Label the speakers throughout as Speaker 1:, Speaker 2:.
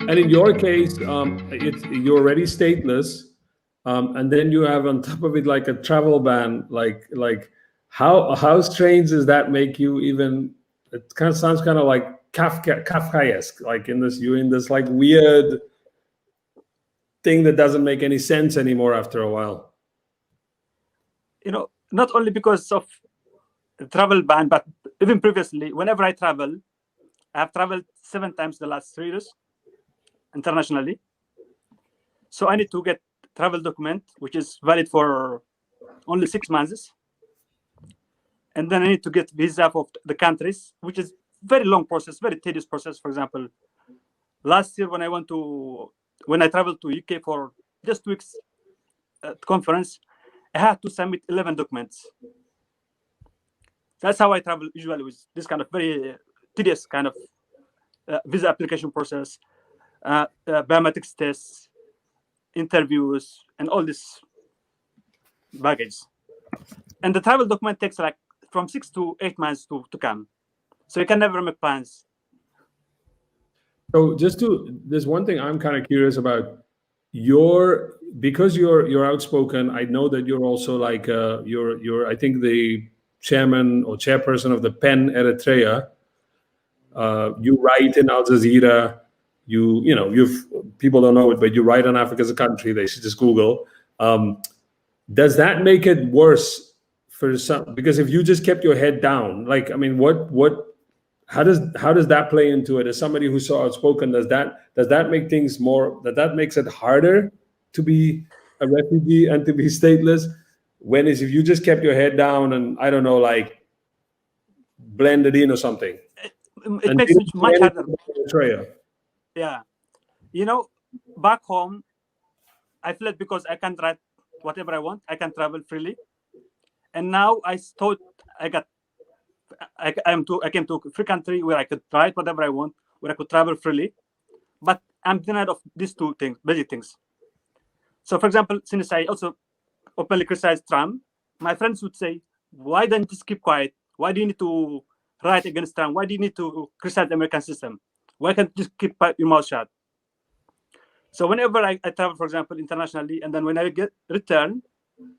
Speaker 1: And in your case, you're already stateless, and then you have on top of it like a travel ban. Like how strange does that make you? Even it kind of sounds kind of like Kafkaesque, like you're in this like weird thing that doesn't make any sense anymore after a while.
Speaker 2: Not only because of the travel ban, but even previously, whenever I travel, I have traveled 7 times the last 3 years internationally. So I need to get travel document, which is valid for only 6 months. And then I need to get visa for the countries, which is very long process, very tedious process. For example, last year when I traveled to UK for just 2 weeks conference, I had to submit 11 documents. That's how I travel usually, with this kind of very tedious kind of visa application process, biometrics tests, interviews, and all this baggage. And the travel document takes like from 6 to 8 months to come. So you can never make plans.
Speaker 1: So there's one thing I'm kind of curious about. Because you're outspoken, I know that you're also like you're I think the chairman or chairperson of the PEN Eritrea. You write in Al Jazeera. People don't know it, but you write on Africa as a country. They should just Google. Does that make it worse for some? Because if you just kept your head down, like, I mean, how does that play into it? As somebody who's so outspoken, does that make things more, that makes it harder to be a refugee and to be stateless? If you just kept your head down and, I don't know, like blended in or something,
Speaker 2: it makes it much harder. Yeah, back home, I feel it because I can write whatever I want. I can travel freely, and now I thought I came to a free country where I could write whatever I want, where I could travel freely. But I'm denied of these 2 things, basic things. So, for example, since I also openly criticize Trump, my friends would say, why don't you just keep quiet? Why do you need to write against Trump? Why do you need to criticize the American system? Why can't you just keep your mouth shut? So whenever I travel, for example, internationally, and then when I return,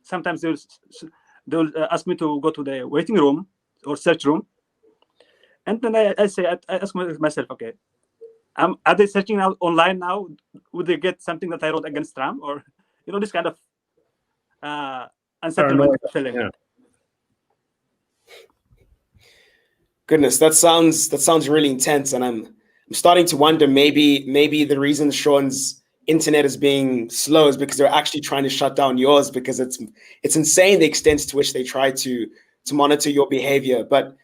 Speaker 2: sometimes they'll ask me to go to the waiting room or search room. And then I ask myself, okay, are they searching out online now? Would they get something that I wrote against Trump? Or, this kind of unsettlement feeling. Yeah.
Speaker 3: Goodness, that sounds really intense. And I'm starting to wonder, maybe the reason Sean's internet is being slow is because they're actually trying to shut down yours, because it's insane the extent to which they try to monitor your behavior. But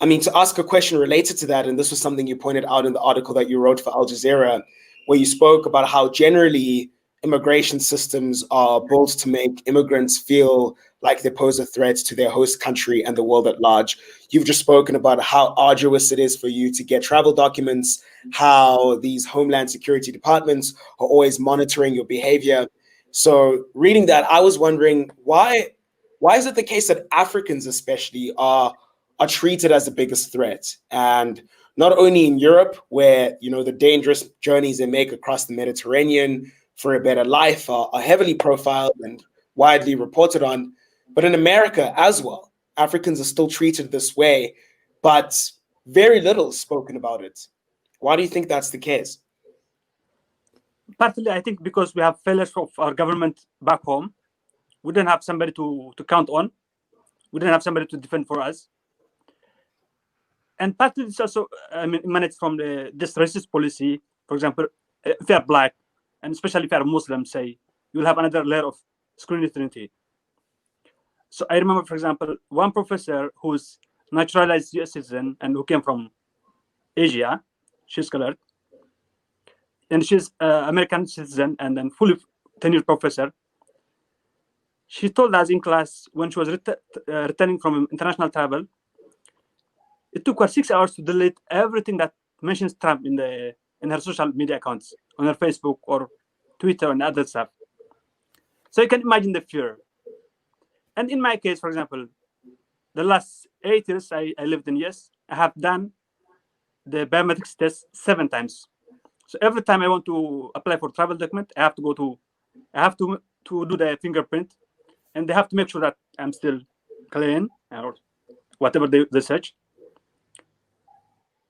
Speaker 3: I mean, to ask a question related to that, and this was something you pointed out in the article that you wrote for Al Jazeera, where you spoke about how generally immigration systems are built to make immigrants feel like they pose a threat to their host country and the world at large. You've just spoken about how arduous it is for you to get travel documents, how these Homeland Security departments are always monitoring your behavior. So reading that, I was wondering, why is it the case that Africans especially are treated as the biggest threat? And not only in Europe, where the dangerous journeys they make across the Mediterranean for a better life are heavily profiled and widely reported on, but in America as well, Africans are still treated this way, but very little spoken about it. Why do you think that's the case?
Speaker 2: Partly, I think because we have failures of our government back home. We didn't have somebody to count on. We didn't have somebody to defend for us. And partly it's also emanates from this racist policy. For example, if you are Black, and especially if you are Muslim, say, you'll have another layer of scrutiny. So I remember, for example, one professor who's naturalized US citizen and who came from Asia, she's colored, and she's American citizen and then fully tenured professor. She told us in class when she was returning from international travel, it took her 6 hours to delete everything that mentions Trump in her social media accounts, on her Facebook or Twitter and other stuff. So you can imagine the fear. And in my case, for example, the last 8 years I lived in US, I have done the biometrics test 7 times. So every time I want to apply for travel document, I have to do the fingerprint, and they have to make sure that I'm still clean or whatever they search.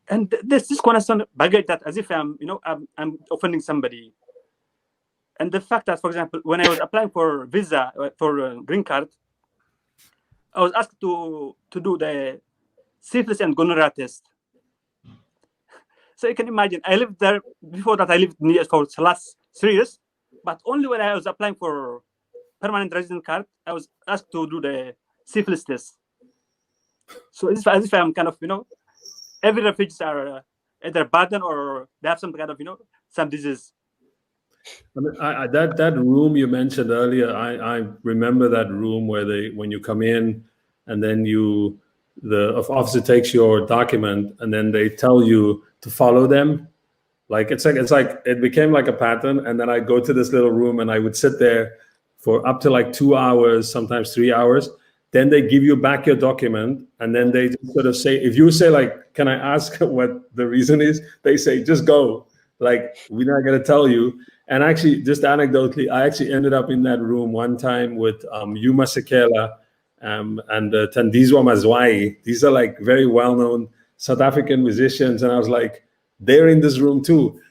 Speaker 2: And there's this constant baggage that as if I'm offending somebody. And the fact that, for example, when I was applying for visa for green card, I was asked to do the syphilis and gonorrhea test. So you can imagine, I lived there before that. I lived near for the last 3 years, but only when I was applying for permanent resident card, I was asked to do the syphilis test. So it's as if I'm kind of, every refugees are either burden or they have some kind of, some disease.
Speaker 1: I mean, that room you mentioned earlier, I remember that room where when you come in and then the officer takes your document and then they tell you to follow them. Like it's like it became like a pattern. And then I go to this little room and I would sit there for up to like 2 hours, sometimes 3 hours. Then they give you back your document, and then they just sort of say, if you say like, can I ask what the reason is? They say, just go. Like, we're not going to tell you. And actually, just anecdotally, I actually ended up in that room one time with Yuma Sekela and Thandizwa Mazwai. These are like very well-known South African musicians. And I was like, they're in this room too.